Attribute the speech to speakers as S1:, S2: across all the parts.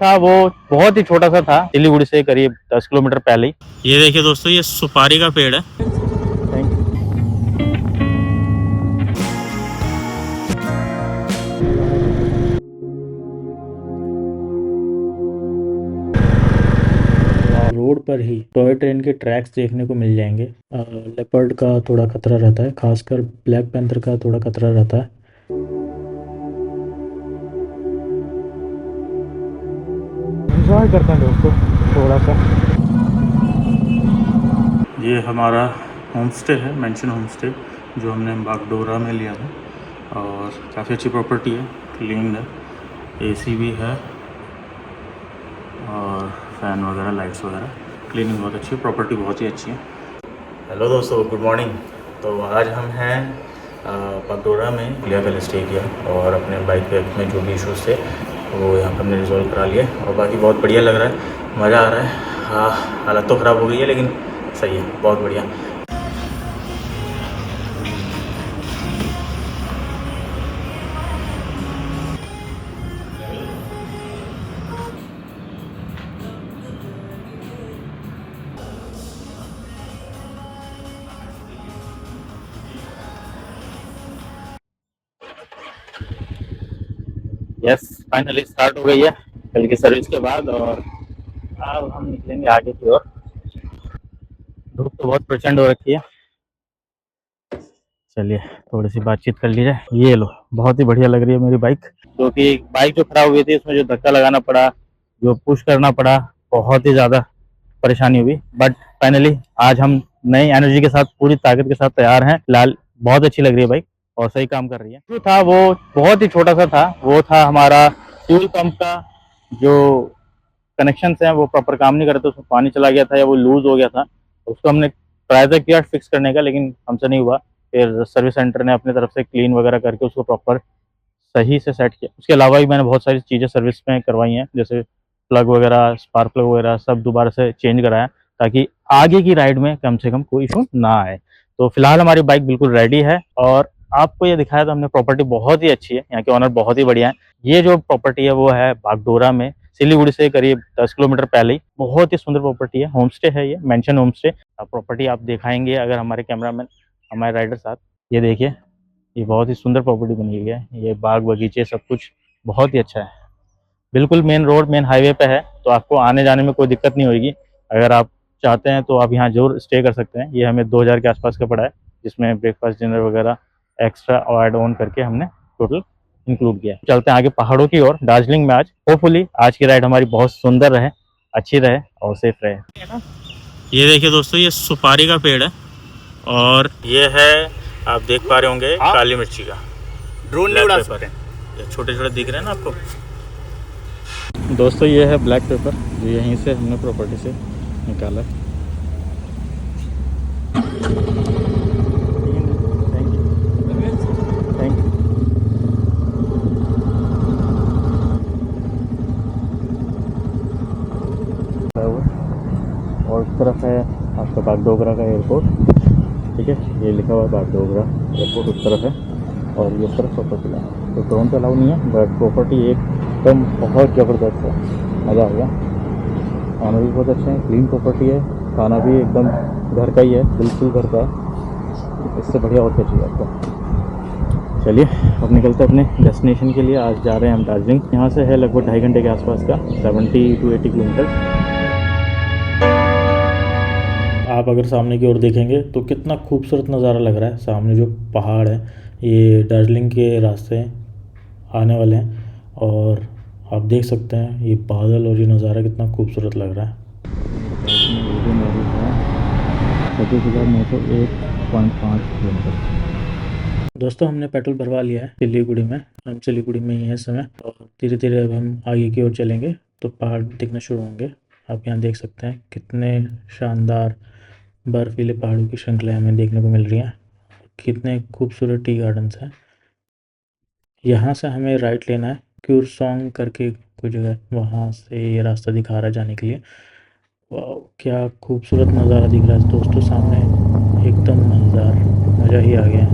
S1: था वो बहुत ही छोटा सा था, सिलीगुड़ी से करीब 10 किलोमीटर पहले ही। ये देखिए दोस्तों, ये सुपारी का पेड़ है। रोड पर ही टॉय ट्रेन के ट्रैक्स देखने को मिल जाएंगे। लेपर्ड का थोड़ा खतरा रहता है, खासकर ब्लैक पैंथर का थोड़ा खतरा रहता है। एंजॉय करते हैं दोस्तों थोड़ा सा। ये हमारा होम स्टे है, मेंशन होम स्टे, जो हमने बागडोरा में लिया था। और काफ़ी अच्छी प्रॉपर्टी है, क्लीन है, एसी भी है और फैन वगैरह, लाइट्स वगैरह, क्लीनिंग बहुत अच्छी है, प्रॉपर्टी बहुत ही अच्छी है। हेलो दोस्तों, गुड मॉर्निंग। तो आज हम हैं बागडोरा में, लिया कल स्टे किया और अपने बाइक में जो भी इशूज़ थे वो यहाँ पर हमने रिजॉल्व करा लिया और बाकी बहुत बढ़िया लग रहा है, मज़ा आ रहा है। हाँ, हालत तो ख़राब हो गई है लेकिन सही है, बहुत बढ़िया। यस, फाइनली स्टार्ट हो गई है कल की सर्विस के बाद और अब हम निकलेंगे आगे की ओर। धूप तो बहुत प्रचंड हो रखी है। चलिए थोड़ी सी बातचीत कर ली जाए। ये लो, बहुत ही बढ़िया लग रही है मेरी बाइक, क्योंकि बाइक जो खराब हुई थी उसमें जो धक्का लगाना पड़ा, जो पुश करना पड़ा, बहुत ही ज़्यादा परेशानी हुई। बट फाइनली आज हम नई एनर्जी के साथ, पूरी ताकत के साथ तैयार हैं। फिलहाल बहुत अच्छी लग रही है बाइक और सही काम कर रही है। जो था वो बहुत ही छोटा सा था, वो था हमारा फ्यूल पंप का जो कनेक्शन हैं वो प्रॉपर काम नहीं कर रहे थे, उसमें पानी चला गया था या वो लूज हो गया था। उसको हमने ट्राई तो किया फिक्स करने का, लेकिन हमसे नहीं हुआ। फिर सर्विस सेंटर ने अपनी तरफ से क्लीन वगैरह करके उसको प्रॉपर सही से सेट किया। उसके अलावा भी मैंने बहुत सारी चीज़ें सर्विस में करवाई हैं, जैसे प्लग वगैरह, स्पार्क प्लग वगैरह सब दोबारा से चेंज कराया, ताकि आगे की राइड में कम से कम कोई इशू ना आए। तो फिलहाल हमारी बाइक बिल्कुल रेडी है और आपको ये दिखाया था हमने, प्रॉपर्टी बहुत ही अच्छी है, यहाँ के ऑनर बहुत ही बढ़िया है। ये जो प्रॉपर्टी है वो है बागडोरा में, सिलीगुड़ी से करीब 10 किलोमीटर पहले ही। बहुत ही सुंदर प्रॉपर्टी है, होम स्टे है ये, मेंशन होम स्टे। प्रॉपर्टी आप दिखाएंगे अगर हमारे कैमरामैन, हमारे राइडर साथ। ये देखिए, ये बहुत ही सुंदर प्रॉपर्टी बनी हुई है, ये बाग बगीचे सब कुछ बहुत ही अच्छा है। बिल्कुल मेन रोड, मेन हाईवे पे है, तो आपको आने जाने में कोई दिक्कत नहीं होगी। अगर आप चाहते हैं तो आप यहाँ जरूर स्टे कर सकते हैं। ये हमें 2000 के आसपास का पड़ा है, जिसमें ब्रेकफास्ट, डिनर वगैरह एक्स्ट्रा और एड ऑन करके हमने टोटल इंक्लूड किया है। चलते हैं आगे पहाड़ों की ओर, दार्जिलिंग में आज। होपफुली आज की राइड हमारी बहुत सुंदर रहे, अच्छी रहे और सेफ रहे। ये देखिए दोस्तों, ये सुपारी का पेड़ है और ये है, आप देख पा रहे होंगे, काली मिर्ची का। ड्रोन नहीं उड़ा सकते, ये छोटे छोटे दिख रहे हैं ना आपको दोस्तों। ये है ब्लैक पेपर, जो यहीं से हमने प्रॉपर्टी से निकाला। Thank you. और उस तरफ है आपका बागडोगरा का एयरपोर्ट, ठीक है, ये लिखा हुआ है बागडोगरा एयरपोर्ट उस तरफ है, और ये उस तरफ प्रॉपर्टी है। तो ड्रोन तो अलाउ नहीं है, बट प्रॉपर्टी एकदम बहुत ज़बरदस्त है, मज़ा आ गया। खाना भी बहुत अच्छा है, क्लीन प्रॉपर्टी है, खाना भी एकदम घर का ही है, बिल्कुल घर का है। इससे बढ़िया और क्या चाहिए आपको। चलिए अब निकलते हैं अपने डेस्टिनेशन के लिए। आज जा रहे हैं हम दार्जिलिंग। यहाँ से है लगभग 2.5 घंटे के आसपास का, 70 to 80 किलोमीटर। आप अगर सामने की ओर देखेंगे तो कितना खूबसूरत नज़ारा लग रहा है। सामने जो पहाड़ है, ये दार्जिलिंग के रास्ते आने वाले हैं और आप देख सकते हैं ये बादल और ये नज़ारा कितना खूबसूरत लग रहा है। 26,901.5 किलोमीटर। दोस्तों हमने पेट्रोल भरवा लिया है सिलीगुड़ी में, हम सिलीगुड़ी में ही हैं इस समय और धीरे धीरे अब हम आगे की ओर चलेंगे तो पहाड़ दिखना शुरू होंगे। आप यहाँ देख सकते हैं कितने शानदार बर्फीले पहाड़ों की श्रृंखला हमें देखने को मिल रही है, कितने खूबसूरत टी गार्डन्स हैं। यहाँ से हमें राइट लेना है, क्यूरसोंग करके कोई जगह, वहाँ से ये रास्ता दिखा रहा है जाने के लिए। वाह, क्या खूबसूरत नज़ारा दिख रहा है दोस्तों सामने, एकदम मज़ेदार, मज़ा ही आ गया है।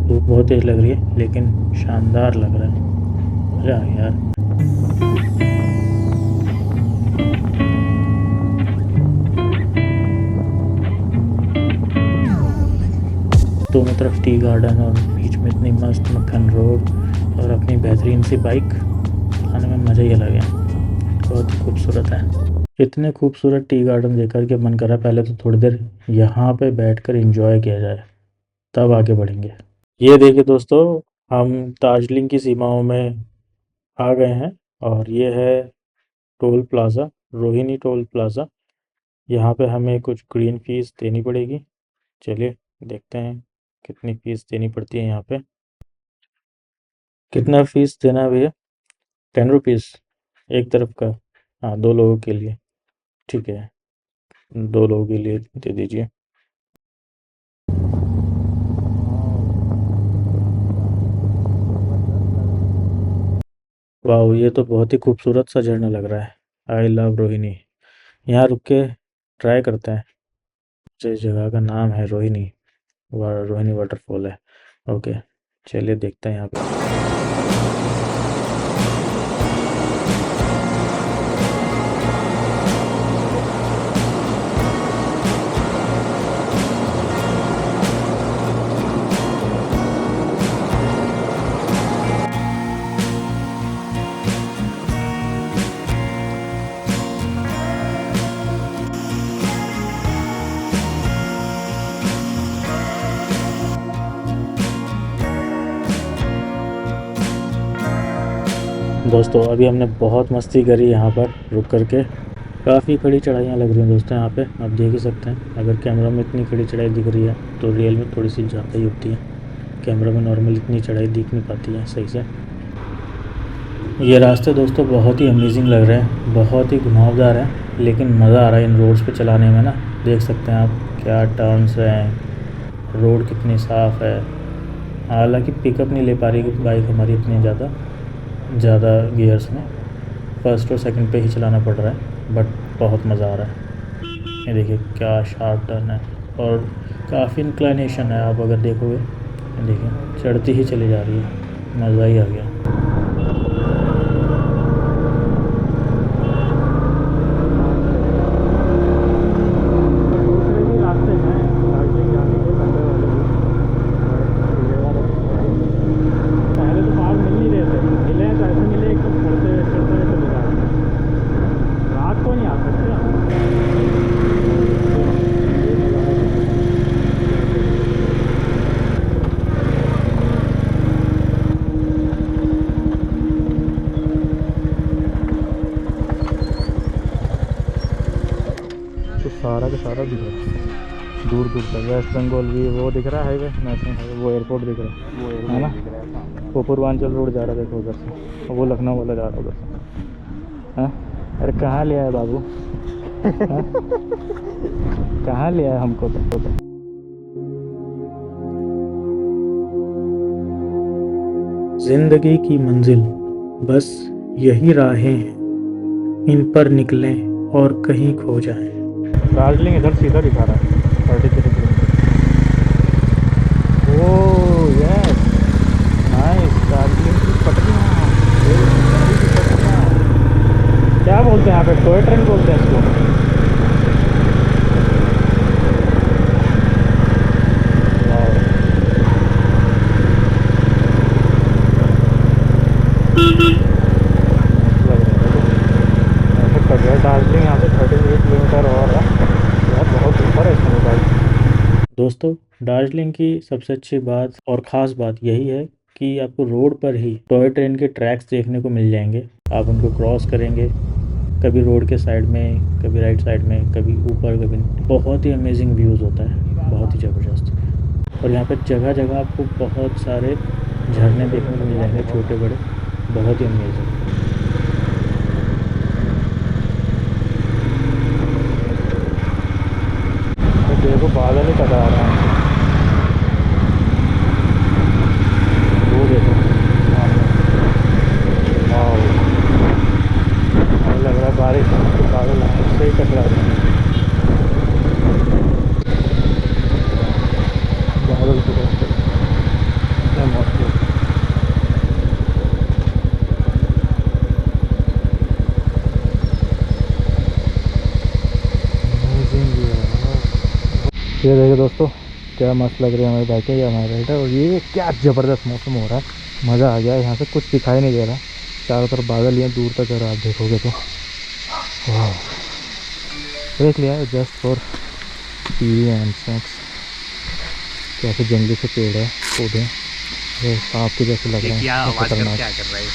S1: धूप बहुत तेज़ लग रही है लेकिन शानदार लग रहा है, मज़ा आ गया यार।
S2: दोनों तरफ टी गार्डन और बीच में इतनी मस्त मक्खन रोड और अपनी बेहतरीन सी बाइक, आने में मज़ा ही अलग है। बहुत ही खूबसूरत है। इतने खूबसूरत टी गार्डन देख कर के मन करा पहले तो थोड़ी देर यहाँ पे बैठकर एंजॉय किया जाए, तब आगे बढ़ेंगे। ये देखिए दोस्तों, हम दार्जिलिंग की सीमाओं में आ गए हैं और ये है toll plaza, Rohini toll plaza. यहाँ पे हमें कुछ ग्रीन फीस देनी पड़ेगी। चलिए देखते हैं कितनी फ़ीस देनी पड़ती है यहाँ पे। कितना फ़ीस देना है भैया? 10 रुपीज़ एक तरफ का? हाँ, 2 लोगों के लिए। ठीक है, 2 लोगों के लिए दे दीजिए। वाह, ये तो बहुत ही खूबसूरत सा झरना लग रहा है। I love Rohini. यहाँ रुक के ट्राई करते हैं। जिस जगह का नाम है रोहिणी, रोहिणी वाटरफॉल है। ओके, चलिए देखते हैं यहाँ पे। दोस्तों अभी हमने बहुत मस्ती करी यहाँ पर रुक कर के। काफ़ी खड़ी चढ़ाइयाँ लग रही हैं दोस्तों यहाँ पे, आप देख ही सकते हैं। अगर कैमरा में इतनी खड़ी चढ़ाई दिख रही है तो रियल में थोड़ी सी ज़्यादा ही होती है। कैमरा में नॉर्मल इतनी चढ़ाई दिख नहीं पाती है सही से। ये रास्ते दोस्तों बहुत ही अमेजिंग लग रहे हैं, बहुत ही घुमावदार है, लेकिन मज़ा आ रहा है इन रोड्स पे चलाने में ना। देख सकते हैं आप क्या टर्न्स हैं, रोड कितनी साफ़ है। हालांकि पिकअप नहीं ले पा रही बाइक हमारी इतनी ज़्यादा गियर्स में, फर्स्ट और सेकंड पे ही चलाना पड़ रहा है, बट बहुत मज़ा आ रहा है। ये देखिए क्या शार्प टर्न है और काफ़ी इंक्लाइनेशन है। आप अगर देखोगे, देखिए चढ़ती ही चली जा रही है, मज़ा ही आ गया। सारा का सारा दिख रहा है दूर दूर तक। वेस्ट बंगाल भी वो दिख रहा है, हाईवे नेशनल हाईवे, वो एयरपोर्ट दिख रहा है ना। वो पूर्वांचल रोड जा रहा है देखो उधर से, वो लखनऊ वाला जा रहा है उधर से। हाँ, अरे कहाँ लिया है बाबू? कहाँ लिया है हमको तो? जिंदगी की मंजिल बस यही राहें हैं, इन पर निकलें और कहीं खो जाएं। दार्जिलिंग इधर सीधा दिखा रहा है 33 kilometre. Oh yes, nice. Darjeeling की पटरियाँ, क्या बोलते हैं यहाँ पे? टॉय ट्रेन बोलते हैं इसको। दार्जिलिंग यहाँ से 38 किलोमीटर और है, बहुत ऊपर है इसमें बाइक। दोस्तों दार्जिलिंग की सबसे अच्छी बात और ख़ास बात यही है कि आपको रोड पर ही टॉय ट्रेन के ट्रैक्स देखने को मिल जाएंगे। आप उनको क्रॉस करेंगे, कभी रोड के साइड में, कभी राइट साइड में, कभी ऊपर, कभी। बहुत ही अमेजिंग व्यूज़ होता है, बहुत ही ज़बरदस्त। और यहाँ पर जगह जगह आपको बहुत सारे झरने देखने को मिल जाएंगे, छोटे बड़े, बहुत ही अमेजिंग। देखो बादल ही टकरा रहा है, वो देखो लग रहा है बारिश के बादल से ही टकरा रहे हैं। बादल की तरफ से मस्त। ये देखिए दोस्तों
S1: क्या मस्त लग रही है हमारी बाइकें या हमारा राइडर। और ये क्या ज़बरदस्त मौसम हो रहा है, मज़ा आ गया। यहाँ से कुछ दिखाई नहीं दे रहा, चारों तरफ बादल ही हैं दूर तक अगर आप देखोगे तो। वाह, देख लिया है just for TV and snacks. कैसे जंगली से पेड़ है, पौधे सांप के जैसे लग रहे हैं, खतरनाक।
S3: क्या कर रहा है?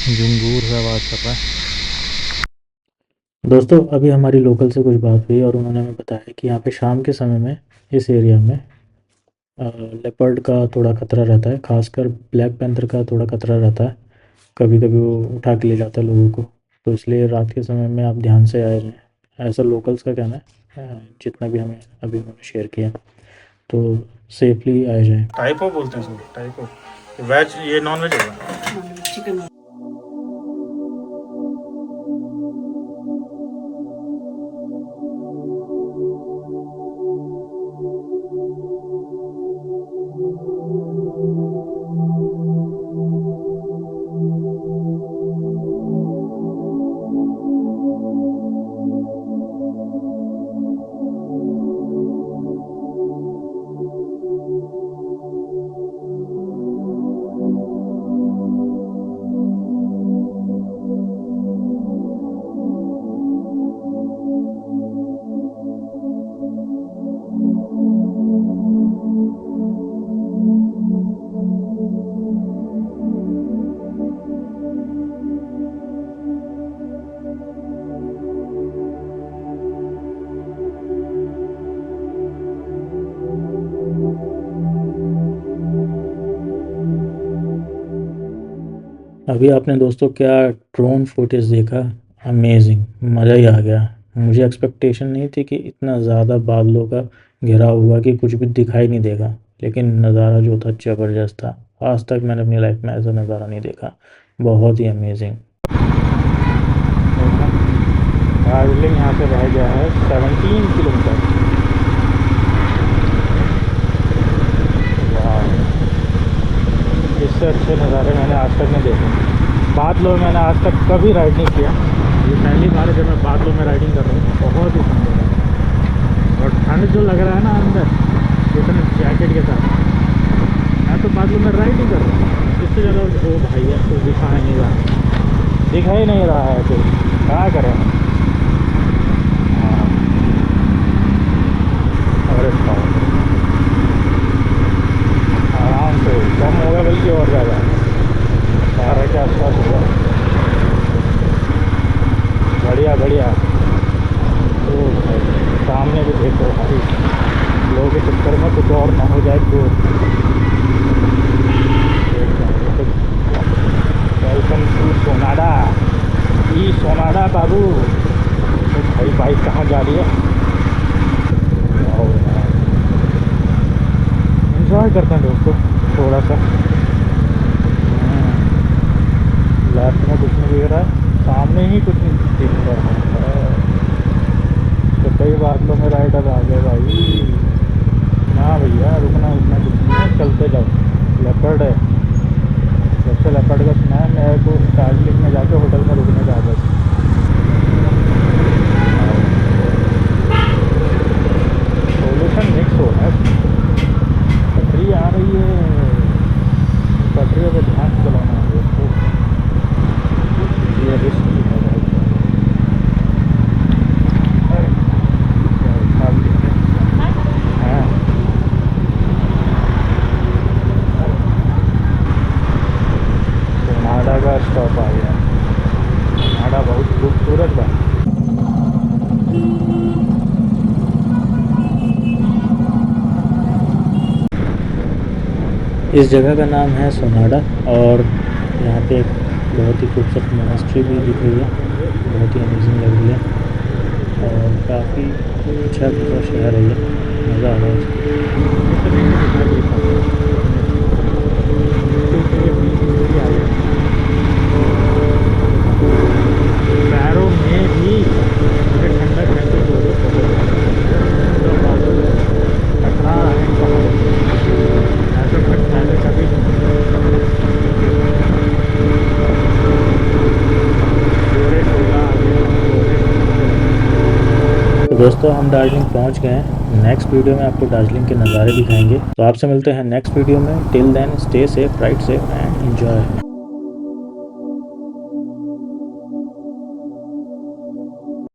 S1: झिंगूर से आवाज़ कर रहा है।
S2: दोस्तों अभी हमारी लोकल से कुछ बात हुई और उन्होंने हमें बताया कि यहाँ पे शाम के समय में इस एरिया में लेपर्ड का थोड़ा खतरा रहता है, खासकर ब्लैक पैंथर का थोड़ा खतरा रहता है। कभी कभी वो उठा के ले जाता है लोगों को, तो इसलिए रात के समय में आप ध्यान से आए रहें, ऐसा लोकल्स का कहना है। जितना भी हमें अभी उन्होंने शेयर किया, तो सेफली आए जाएँ।
S1: टाइपो बोलते हैं इसको, टाइपो। वेज, ये नॉन वेज होगा।
S3: चिकन।
S2: अभी आपने दोस्तों क्या ड्रोन फुटेज देखा, अमेजिंग, मज़ा ही आ गया। मुझे एक्सपेक्टेशन नहीं थी कि इतना ज़्यादा बादलों का घिरा हुआ कि कुछ भी दिखाई नहीं देगा, लेकिन नज़ारा जो था ज़बरदस्त था। आज तक मैंने अपनी लाइफ में ऐसा नज़ारा नहीं देखा, बहुत ही अमेजिंग।
S1: दार्जिलिंग यहाँ से रह गया है 17 किलोमीटर। इससे अच्छे नज़ारे मैंने आज तक नहीं देखे। बादलों में मैंने आज तक कभी राइड नहीं किया, ये पहली बार है जब मैं बादलों में राइडिंग कर रहा हूँ। बहुत ही सुंदर है, और ठंड जो लग रहा है ना अंदर इतने जैकेट के साथ, मैं तो बादलों में राइड ही कर रहा हूँ। इससे ज़्यादा वो भाई है, कुछ दिखा ही नहीं रहा, दिखा ही नहीं रहा है कुछ, क्या करें। हाँ, अरे आराम से कम होगा, बल्कि और ज़्यादा 12 के आसपास होगा। बढ़िया बढ़िया। तो सामने भी देखो भाई, लोगों के चक्कर में कुछ और ना हो जाए तो। वेलकम टू सोनाडा, ई सोनाडा बाबू। तो भाई बाइक कहाँ जा रही है, एंजॉय करते हैं दोस्तों थोड़ा सा। लेफ्ट में कुछ नहीं दिख रहा है, सामने ही कुछ नहीं दिख रहा है, तो कई बादलों में राइडर आ गए भाई। ना भैया रुकना उतना कुछ नहीं है, चलते जाओ। लेपर्ड है, जब से लेपर्ड का सुना है मेरे को दार्जिलिंग में जाके होटल में रुकने का आदत। सोल्यूशन मिक्स हो रहा है, पटरी आ रही है, पटरियों पे ध्यान से चलाना है दोस्तों, ये रिस्क है भाई। हाँ, सोनाडा का स्टॉप आ गया। सोनाडा बहुत खूबसूरत बा।
S2: इस जगह का नाम है सोनाडा, और यहाँ पे एक बहुत ही खूबसूरत मोनेस्ट्री भी दिख रही है, बहुत ही अमेजिंग लग रही है, और काफ़ी अच्छा पूरा शहर है ये, मज़ा आ रहा है।
S1: पैरों में भी ठंडक महसूस हो रही है, खतरा है ऐसे पहले कभी।
S2: तो दोस्तों हम दार्जिलिंग पहुँच गए हैं, नेक्स्ट वीडियो में आपको दार्जिलिंग के नज़ारे दिखाएंगे। तो आपसे मिलते हैं नेक्स्ट वीडियो में। Till then stay safe, ride safe and enjoy.